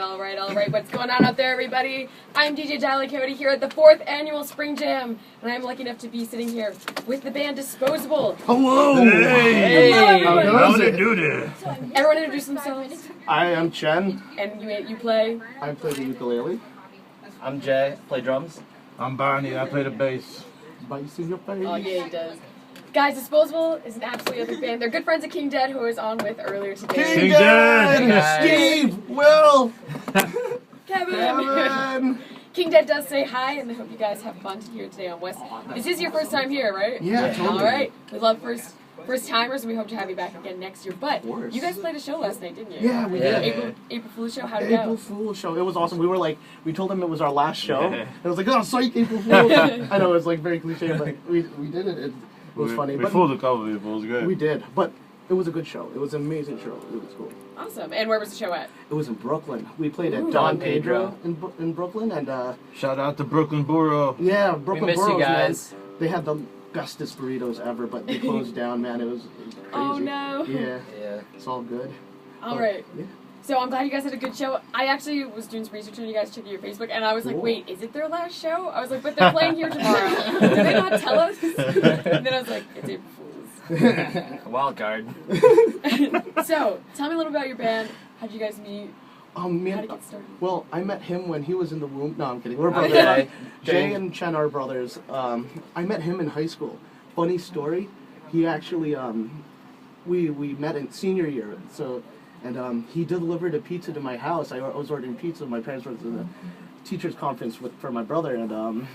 all right. What's going on out there, everybody? I'm DJ Deiley here at the 4th Annual Spring Jam, and I'm lucky enough to be sitting here with the band Disposable. Hello! Hey! Hello, everybody! How do you do this? Everyone introduce themselves. I am Chen. And you play? I play the ukulele. I'm Jay, play drums. I'm Barney, I play the bass. Bites in your face. Oh, yeah, he does. Guys, Disposable is an absolutely epic band. They're good friends of King Dead, who I was on with earlier today. King Dead! Steve! Will! Kevin! King Dead does say hi, and I hope you guys have fun here today on WESS. This is your first time here, right? Yeah, totally. All right. We love first-timers, and we hope to have you back again next year. But you guys played a show last night, didn't you? Yeah, we did. April Fool's show? How'd it go? April Fool's show. It was awesome. We told them it was our last show. And it was like, oh, psych, April Fool's. I know, it was like very cliche, but we did it. It was funny. We fooled a couple people. It was good. We did, but it was a good show. It was an amazing show. It was cool. Awesome. And where was the show at? It was in Brooklyn. We played at Don Pedro in Brooklyn, and shout out to Brooklyn Borough. Yeah, Brooklyn we miss Borough, you guys. man. They had the bestest burritos ever, but they closed down, man. It was crazy. Oh no. Yeah. Yeah. It's all good. All right. Yeah. So I'm glad you guys had a good show. I actually was doing some research on you guys, checking your Facebook, and I was like, wait, is it their last show? I was like, but they're playing here tomorrow. Did they not tell us? And then I was like, it's April Fool's. Wild card. So, tell me a little about your band. How'd you guys meet? How did it get started? Well, I met him when he was in the womb. No, I'm kidding. We're brothers. Jay and Chen are brothers. I met him in high school. Funny story. He actually, we met in senior year. So, and he delivered a pizza to my house. I was ordering pizza. My parents were at the teachers' conference for my brother, and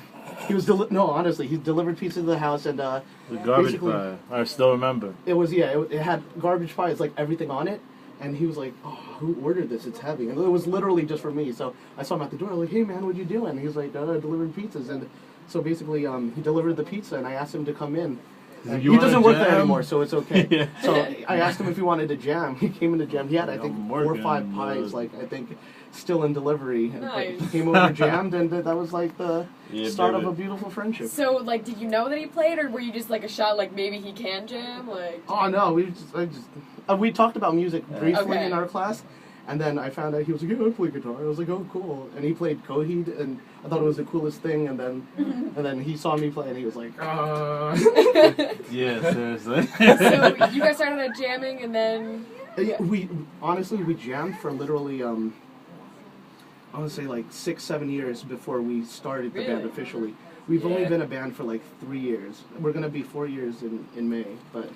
he was honestly, he delivered pizza to the house, and the garbage pie. I still remember. It was it had garbage pie. It's like everything on it. And he was like, oh, who ordered this? It's heavy. And it was literally just for me. So I saw him at the door. I was like, hey, man, what you doing? And he was like, delivering pizzas. And so basically, he delivered the pizza, and I asked him to come in. He doesn't work there anymore, so it's okay. Yeah. So I asked him if he wanted to jam. He came in to jam. He had, I think, 4 or 5 pies, like, I think, still in delivery. Nice. He came over, jammed, and that was like the start of a beautiful friendship. So, like, did you know that he played, or were you just like a shot, like maybe he can jam? Like. Oh no, we talked about music briefly in our class, and then I found out he was like, yeah, I play guitar. I was like, oh, cool. And he played Coheed, and I thought it was the coolest thing. And then he saw me play, and he was like, Yeah, seriously. So you guys started out jamming, and then we jammed for literally I want to say like 6-7 years before we started the band officially. We've only been a band for like 3 years. We're gonna be 4 years in May, but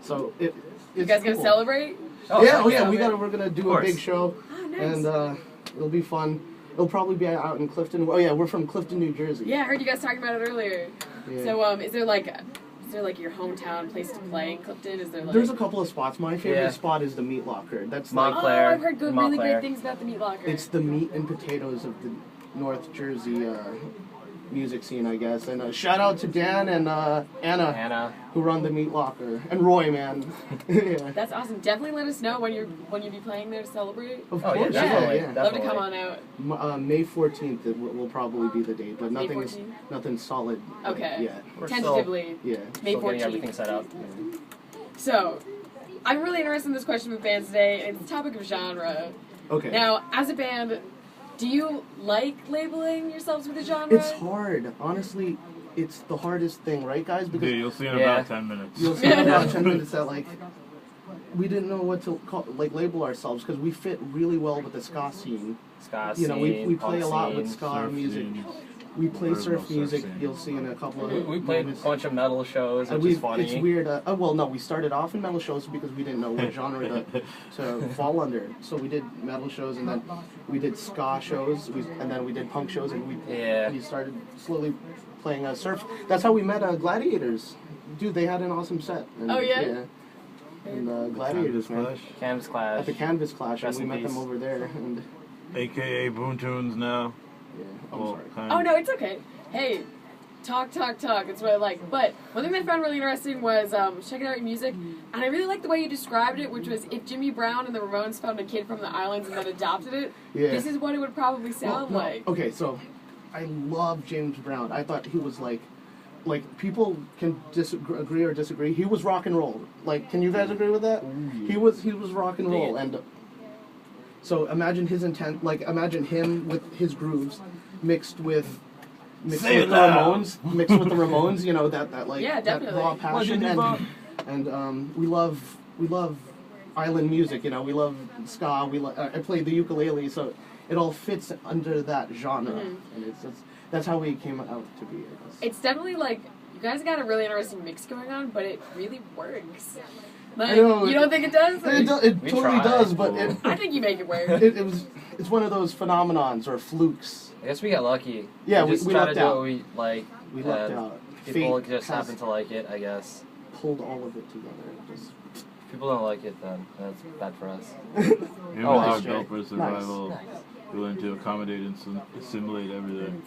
so it's you guys gonna celebrate? Yeah, we're gonna do a big show, oh, nice. And it'll be fun. It'll probably be out in Clifton. Oh yeah, we're from Clifton, New Jersey. Yeah, I heard you guys talking about it earlier. Yeah. So is there like your hometown place to play in Clifton? Is there like? There's a couple of spots. My favorite spot is the Meat Locker. That's Montclair. I've heard really great things about the Meat Locker. It's the meat and potatoes of the North Jersey music scene, I guess. And shout out to Dan and Anna, who run the Meat Locker, and Roy, man. Yeah. That's awesome. Definitely let us know when you be playing there to celebrate. Of course, yeah. Love to come on out. May 14th will probably be the date, but nothing's solid yet. Tentatively. May 14th. Everything set up. So, I'm really interested in this question with bands today, and it's the topic of genre. Okay. Now, as a band, do you like labeling yourselves with a genre? It's hard. Honestly, it's the hardest thing, right, guys? Because you'll see in about 10 minutes. You'll see in about 10 minutes that, like, we didn't know what to label ourselves because we fit really well with the ska scene. We play a lot with ska music. We play surf music. You'll see in a couple of. We played a bunch of metal shows, which is funny. It's weird. We started off in metal shows because we didn't know what genre to fall under. So we did metal shows, and then we did ska shows, and then we did punk shows, and we started slowly playing surf. That's how we met Gladiators. Dude, they had an awesome set. And, yeah. And Gladiators, man. Canvas Clash. At the Canvas Clash, and we met them over there. And AKA Boon Tunes now. Yeah, I'm sorry. Oh, no, it's okay. Hey, talk. It's what I like. But one thing that I found really interesting was checking out your music, and I really liked the way you described it, which was if Jimmy Brown and the Ramones found a kid from the islands and then adopted it, this is what it would probably sound like. Okay, so I love James Brown. I thought he was like people can agree or disagree. He was rock and roll. Like, can you guys agree with that? He was rock and roll, and So imagine his intent, like imagine him with his grooves mixed with the Ramones, mixed with the Ramones. You know that like Yeah, that definitely. raw passion, and we love island music. You know, we love ska. I play the ukulele, so it all fits under that genre, and that's how we came out to be. I guess. It's definitely like you guys got a really interesting mix going on, but it really works. Like, I know, you don't think it does? It We totally try. does, but I think you make it work. it's one of those phenomenons or flukes. I guess we got lucky. Yeah, we just we try lucked to do out. what we like. We lucked and out. People Fate just has happen to like it, I guess. pulled all of it together. Just People don't like it, then that's bad for us. Even Oh, our nice, built Jay. for survival, willing to accommodate and assimilate everything.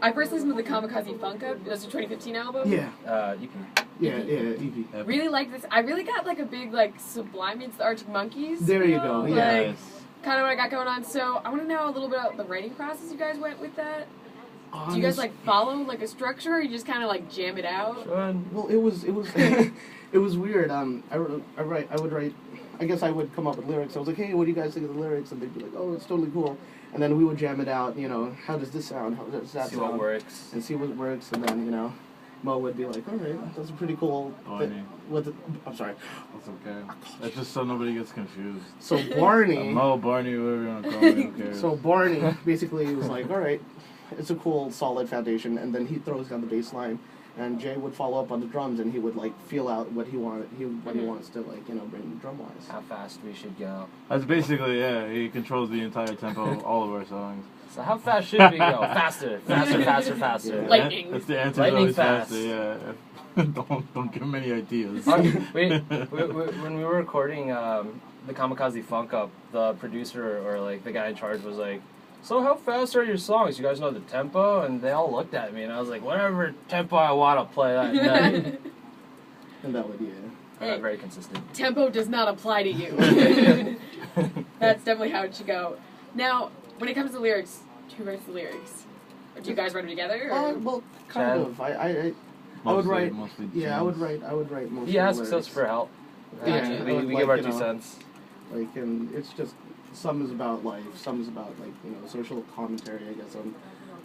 I first listened to the Kamikaze Funk Up. It was a 2015 album. yeah, You can. Evie. Really like this. I really got like a big like Sublime meets the Arctic Monkeys. There you know? go, yeah. Like, kind of what I got going on. So I want to know a little bit about the writing process you guys went with that. Do you guys like follow like a structure, or you just kind of like jam it out? Well, it was it was weird. I would write. I guess I would come up with lyrics. I was like, hey, what do you guys think of the lyrics? And they'd be like, oh, it's totally cool. And then we would jam it out. You know, how does this sound? How does that See sound? what works. And see what works. And then Mo would be like, all right, that's a pretty cool. Barney. I'm sorry. That's okay. That's just so nobody gets confused. So Barney. Mo, Barney, whatever you want to call me, who cares? So Barney basically was like, all right, it's a cool, solid foundation, and then he throws down the bass line, and Jay would follow up on the drums, and he would like feel out what he wanted, what he wants to like bring drum wise. How fast we should go. That's basically, yeah, he controls the entire tempo of all of our songs. So how fast should we go? Faster, faster, faster, faster. Yeah. Lightning. That's the answer. Lightning Always fast. faster, yeah. don't give him any ideas. When we were recording the Kamikaze Funk Up, the producer or like the guy in charge was like, so how fast are your songs? You guys know the tempo? And they all looked at me, and I was like, whatever tempo I want to play that night. And that would, Hey. Very consistent. Tempo does not apply to you. That's definitely how it should go. Now, when it comes to lyrics, who writes the lyrics? Or do you guys write them together? Or? well, kind Chad. of. I would write. Mostly Yeah, I would James. write most. He of the asks us lyrics. for help. Yeah, we like, give our you 2 know, cents. Like, and it's just some is about life, some is about like social commentary, I guess, on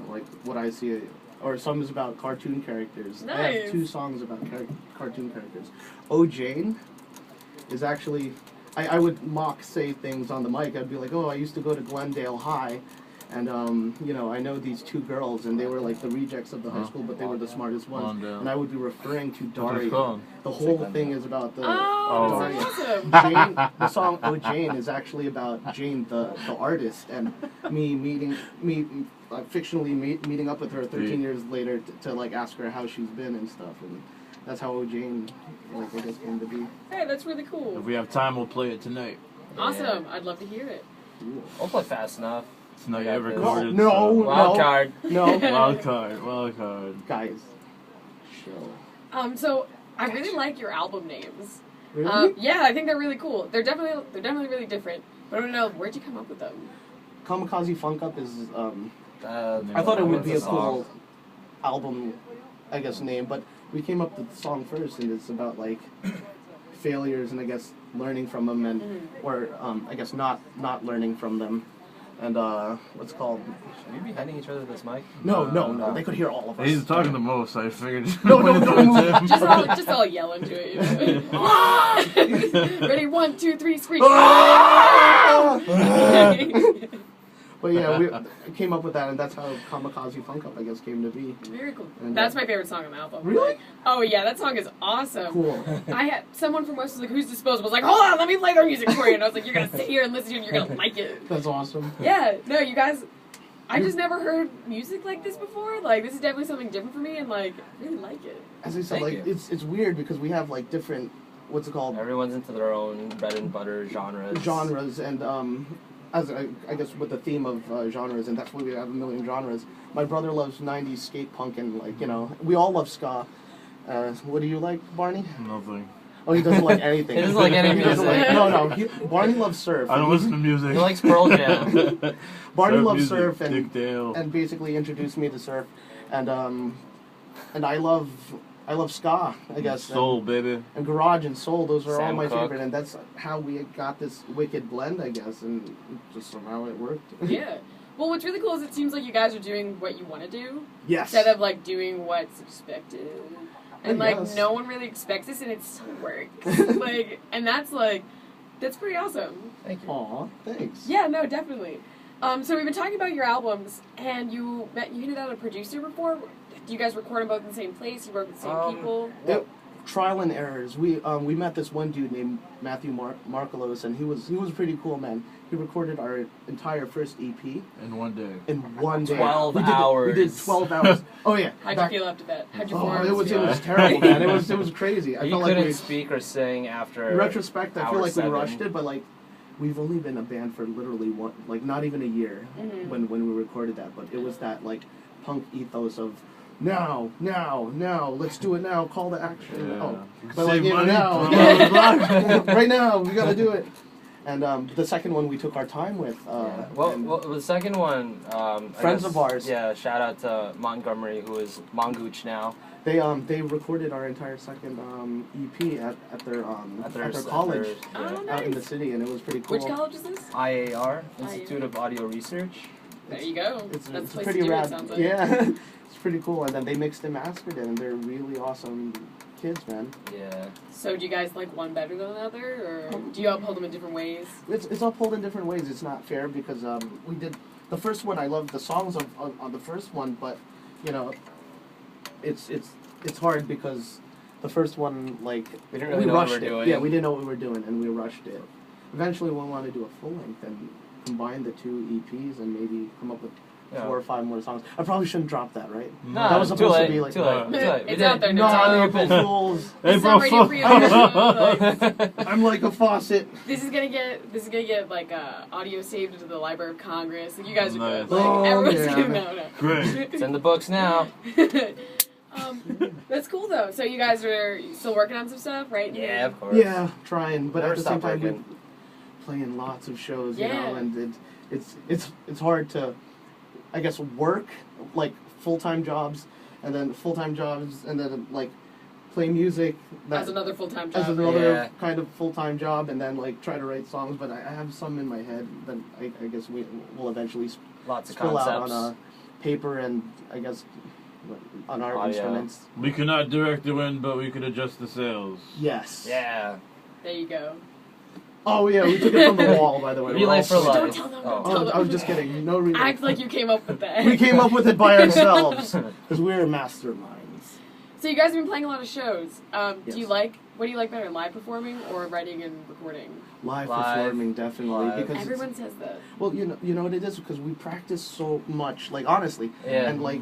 like what I see, or some is about cartoon characters. I Nice. have 2 songs about cartoon characters. Oh Jane is actually, I would say things on the mic. I'd be like, oh, I used to go to Glendale High, and I know these 2 girls, and they were like the rejects of the high school, but they were the smartest ones. Glendale. And I would be referring to What's it Daria. called? The whole thing is about the Oh, Daria. that's awesome. Jane, the song "Oh Jane" is actually about Jane, the artist, and me fictionally meeting up with her 13 years later to like ask her how she's been and stuff, and that's how "Oh Jane" I guess came to be. Hey, that's really cool. If we have time, we'll play it tonight. Awesome. I'd love to hear it. I'll play fast enough. It's not Yeah, yet this- recorded. No, so- Wild card. No, Wild card. guys, chill. So I really like your album names. Really? Yeah, I think they're really cool. They're definitely really different. But I don't know, where'd you come up with them? Kamikaze Funk Up is. I I thought it would be a What's the cool song? album, I guess, name, but we came up with the song first, and it's about like failures and I guess learning from them, and or I guess not learning from them, and what's it called? Should we be handing each other this mic? No, they could hear all of us. He's talking the most, so I figured. No, don't move. Just all yell into it. You know? Ready? 1, 2, 3, screech. But yeah, we came up with that, and that's how Kamikaze Funk Up, I guess, came to be. Very cool. And, That's my favorite song on the album. Really? Oh yeah, that song is awesome. Cool. I had someone from West was like, "Who's Disposable?" I was like, "Hold on, let me play their music for you." And I was like, "You're gonna sit here and listen to it, and you're gonna like it." That's awesome. Yeah, no, you guys. I just never heard music like this before. Like, this is definitely something different for me, and like, I really like it. As I said, Thank like you. it's weird because we have like different, what's it called, Everyone's into their own bread and butter genres. genres, and as I guess with the theme of genres, and that's why we have a million genres. My brother loves '90s skate punk, and like we all love ska. What do you like, Barney? Nothing. Oh, he doesn't like anything. He doesn't like any He doesn't music. Barney loves surf. I don't listen to music. He likes Pearl Jam. Barney Surf loves music, surf, Dick Dale. and basically introduced me to surf, and I love I love ska, I guess. Soul, baby. And garage and soul, those are all Sam my Cooke. favorite, and that's how we got this wicked blend, I guess, and just somehow it worked. Yeah. Well, what's really cool is it seems like you guys are doing what you want to do Yes. instead of like doing what's expected. And like Yes. no one really expects this, and it still works. Like, and that's pretty awesome. Thank you. Aw, thanks. Yeah, no, definitely. So we've been talking about your albums, and you hinted at a producer before. Do you guys record them both in the same place? You work with the same people? Trial and errors. We met this one dude named Matthew Markelos, and he was a pretty cool man. He recorded our entire first EP In one day. in one day. 12 We did hours. 12 hours. Oh yeah. How'd you feel after that? How'd you Oh, perform? it was terrible, man. It was crazy. I You felt like couldn't we, speak or sing after. in retrospect, I feel hour like 7. we rushed it, but like we've only been a band for literally not even a year Mhm. when we recorded that. But it was that like punk ethos of now, let's do it now. Call to action. Yeah. Oh, but like Save money. now, Blah, blah, blah. right now, we gotta do it. And the second one we took our time with. Yeah. and Well, the second one. Friends of ours. Yeah, shout out to Montgomery, who is Mongooch now. they recorded our entire second EP at their college Oh, out in the nice. city, and it was pretty cool. Which college is this? IAR, Institute of Audio Research. There you go. It's That's the place pretty to do rad. it, sounds like. Yeah, it's pretty cool. And then they mixed and mastered it, and they're really awesome kids, man. Yeah. So do you guys like one better than another, or do you uphold them in different ways? It's all pulled in different ways. It's not fair because we did the first one. I loved the songs on the first one, but you know, it's hard because the first one, like, We didn't really know what we rushed were it. doing. Yeah, we didn't know what we were doing, and we rushed it. Eventually, we'll want to do a full length and combine the two EPs and maybe come up with 4 or 5 more songs. I probably shouldn't drop that, right? No, That was too supposed to late. be like Too late. Too late. It's out there. No, It's on April open. Fools. It's not ready for you. Like, I'm like a faucet. this is gonna get like audio saved into the Library of Congress. Like, you guys are Nice. good. Like Oh, everyone's yeah. gonna know. Great. It's in the books now. That's cool though. So you guys are still working on some stuff, right? Yeah, of course. Yeah, trying, but Never at the same stop time, working. we're playing lots of shows, you Yeah. know, and it's hard to, I guess, work like full-time jobs, and then like play music As another full-time job. as another Yeah. kind of full-time job, and then like try to write songs. But I have some in my head that I guess will eventually Lots of spill out concepts. on paper and I guess on our Audio. instruments. We cannot direct the wind, but we could adjust the sails. Yes. Yeah. There you go. Oh yeah, we took it from the wall, by the way. Relay We're all for life. Don't tell them. Oh. Don't tell them. I was just kidding. No relay. Act like you came up with that. We came up with it by ourselves because we're masterminds. So you guys have been playing a lot of shows. Yes. What do you like better, live performing or writing and recording? Live Live. performing, definitely, Live. because Everyone says that. well, you know what it is, because we practice so much. Like honestly, Yeah. and like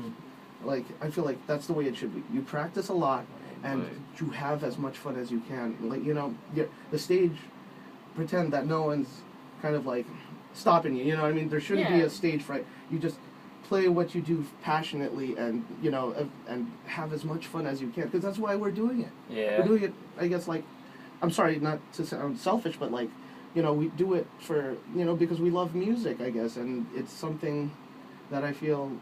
I feel like that's the way it should be. You practice a lot, and Right. you have as much fun as you can. Like the stage. Pretend that no one's kind of like stopping you. You know what I mean? There shouldn't be Yeah. a stage fright. You just play what you do passionately, and and have as much fun as you can, because that's why we're doing it. Yeah. We're doing it, I guess, like, I'm sorry not to sound selfish, but like, we do it for, because we love music, I guess, and it's something that I feel.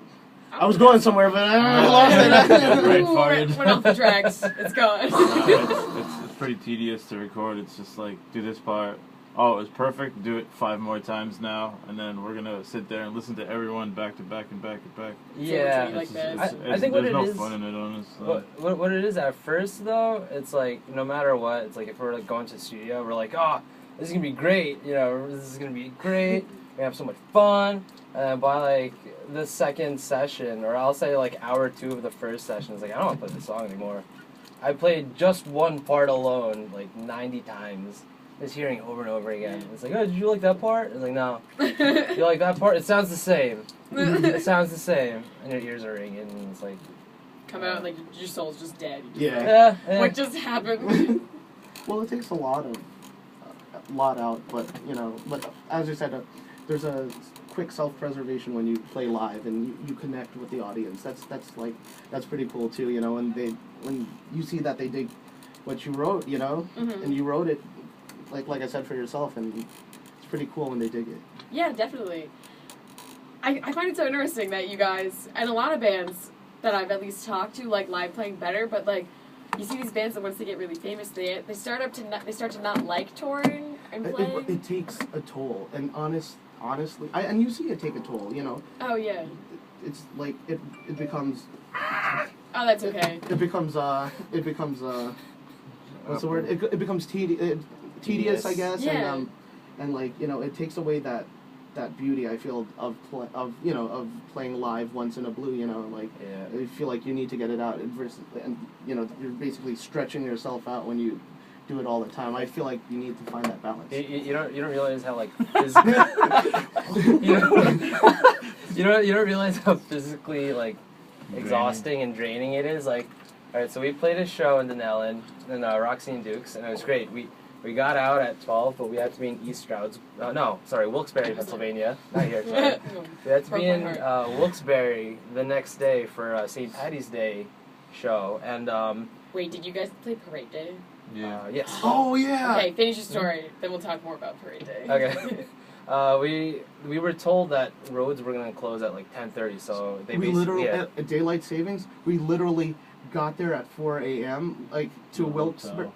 I was going somewhere, but I lost it. Right, Ooh, farted. went off the tracks. It's gone. It's pretty tedious to record. It's just like, do this part. Oh, it's perfect. Do it 5 more times now, and then we're gonna sit there and listen to everyone back to back and back and back. Yeah. So like that. I think what there's it no is- fun in it, honestly. What it is at first though, it's like no matter what, it's like if we're like going to the studio, we're like, oh, this is gonna be great. This is gonna be great. We have so much fun. And by like the second session, or I'll say like hour 2 of the first session, it's like I don't want to play this song anymore. I played just one part alone like 90 times. Just hearing it over and over again. It's like, oh, did you like that part? It's like, no. You like that part? It sounds the same. It sounds the same. And your ears are ringing, and it's like... Come out like your soul's just dead. Yeah. What just happened? Well, it takes a lot out, but but as I said, there's a quick self-preservation when you play live and you connect with the audience. That's pretty cool too, and when you see that they dig what you wrote, Mhm. and you wrote it like I said, for yourself, and it's pretty cool when they dig it. Yeah, definitely. I find it so interesting that you guys, and a lot of bands that I've at least talked to, like live playing better, but like you see these bands that once they get really famous, they start to not like touring and playing. It takes a toll, and honestly, and you see it take a toll. You know. Oh yeah. It's like it becomes. Oh, that's okay. It becomes what's the word? It becomes tedious, I guess, Yeah. and like it takes away that beauty I feel of playing live once in a blue. Like Yeah. I feel like you need to get it out, and you're basically stretching yourself out when you do it all the time. I feel like you need to find that balance. You don't realize how like you don't realize how physically like exhausting and draining it is. Like, all right, so we played a show in Denellen in Roxy and Dukes, and it was great. We got out at 12, but we had to be in East Strouds. Wilkes-Barre, Pennsylvania. Not here. Sorry. We had to be in Wilkes-Barre the next day for St. Patty's Day show, and Wait, did you guys play Parade Day? Yeah. yes. Oh yeah. Okay, finish your story. Then we'll talk more about Parade Day. Okay. We were told that roads were gonna close at like 10:30, so they We basically literally at daylight savings. We literally got there at 4 a.m. like to Wilkes-Barre,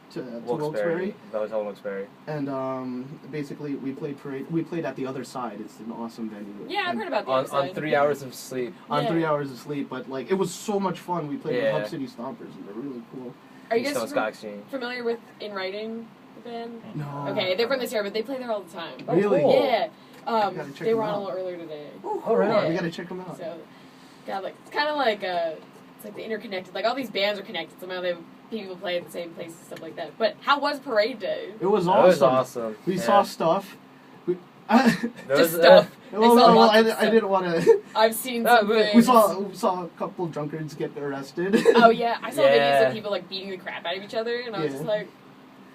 Wilkes-Barre, the hotel in Wilkes-Barre. and basically we played parade. We played at the other side. It's an awesome venue. Yeah, I've And heard about the On other side. 3 hours of sleep. on Yeah. 3 hours of sleep, but like it was so much fun. We played with Yeah. Hub City Stompers, and they're really cool. Are you Stone guys Sky Exchange. familiar with In Writing, the band? No. Okay, they're from this area, but they play there all the time. Oh, Really? cool. Yeah. gotta check They were them on a out. little earlier today. Oh, really? We Yeah. gotta check them out. So, like it's kind of like it's like the interconnected. Like all these bands are connected somehow. They have people play at the same place and stuff like that. But how was Parade Day? It was That awesome. was awesome. We Yeah. saw stuff. We, There Just was, stuff. well, saw no, lots of I stuff. didn't want to. I've seen No, some we- things. We saw a couple drunkards get arrested. Oh yeah, I saw videos Yeah. of people like beating the crap out of each other, and I was Yeah. just like,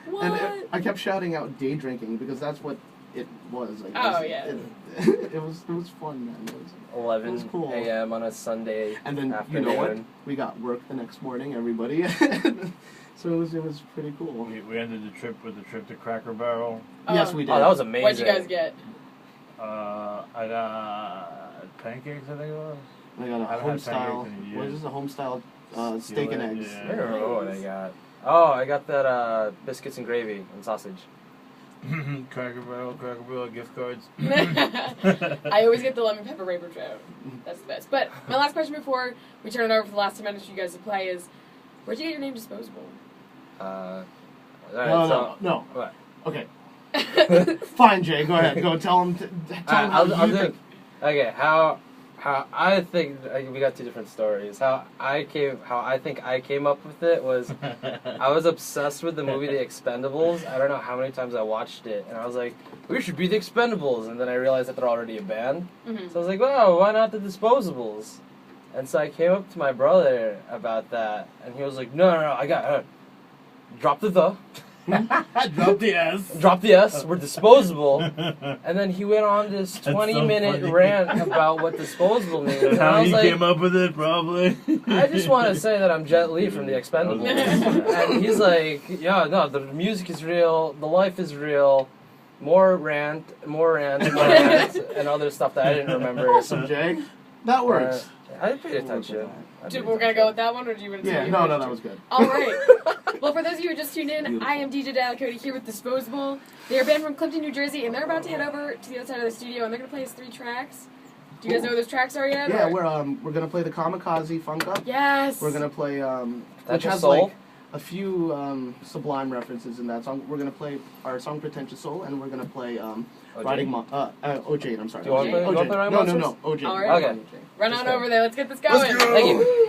what? And I kept shouting out day drinking because that's what it was. I guess. Oh, yeah. It was fun, man. It was, 11 It was cool. a.m. on a Sunday and then afternoon. you know what? We got work the next morning, everybody. So it was pretty cool. We ended the trip with the trip to Cracker Barrel. Yes, we did. Oh, that was amazing. What'd you guys get? I got pancakes, I think it was. I got a I've had home style. pancakes in What is this? A home style steak and eggs. Yeah. I don't remember what I got. Oh, I got that biscuits and gravy and sausage. Cracker Barrel gift cards. I always get the lemon pepper rainbow trout. That's the best. But my last question before we turn it over for the last 10 minutes for you guys to play is, where'd you get your name Disposable? All right, No. What? Okay. Fine, Jay. Go ahead. Go tell him. Tell him how I'll you do think. Okay, how I think we got two different stories. How I think I came up with it was I was obsessed with the movie The Expendables. I don't know how many times I watched it, and I was like, we should be The Expendables, and then I realized that they're already a band. Mm-hmm. So I was like, wow, why not The Disposables? And so I came up to my brother about that, and he was like, no, I got drop the. Drop the S. Drop the S, we're disposable. And then he went on this That's so 20-minute funny. rant about what disposable means. That's And I how was he like, came up with it, probably. I just want to say that I'm Jet Li from The Expendables. And he's like, yeah, no, the music is real, the life is real, more rant, and other stuff that I didn't remember. Awesome, Jay. That works. I paid attention. Dude, we're gonna go with that one, or do you want to? Yeah. No, that was good. All right. Well, for those of you who just tuned in, Beautiful. I am DJ Deiley here with Disposable. They're a band from Clifton, New Jersey, and they're about to head over to the other side of the studio, and they're gonna play us 3 tracks. Do you guys know what those tracks are yet? Yeah, or? we're gonna play the Kamikaze Funk Up. Yes. We're gonna play which Pretentious has Soul? like a few Sublime references in that song. We're gonna play our song Pretentious Soul, and we're gonna play Riding OJ. I'm sorry. Do you wanna play- OJ. you wanna play Riding No, Monsters? OJ. All right. Okay. Run Let's on go. over there. Let's get this going. Let's go. Thank you.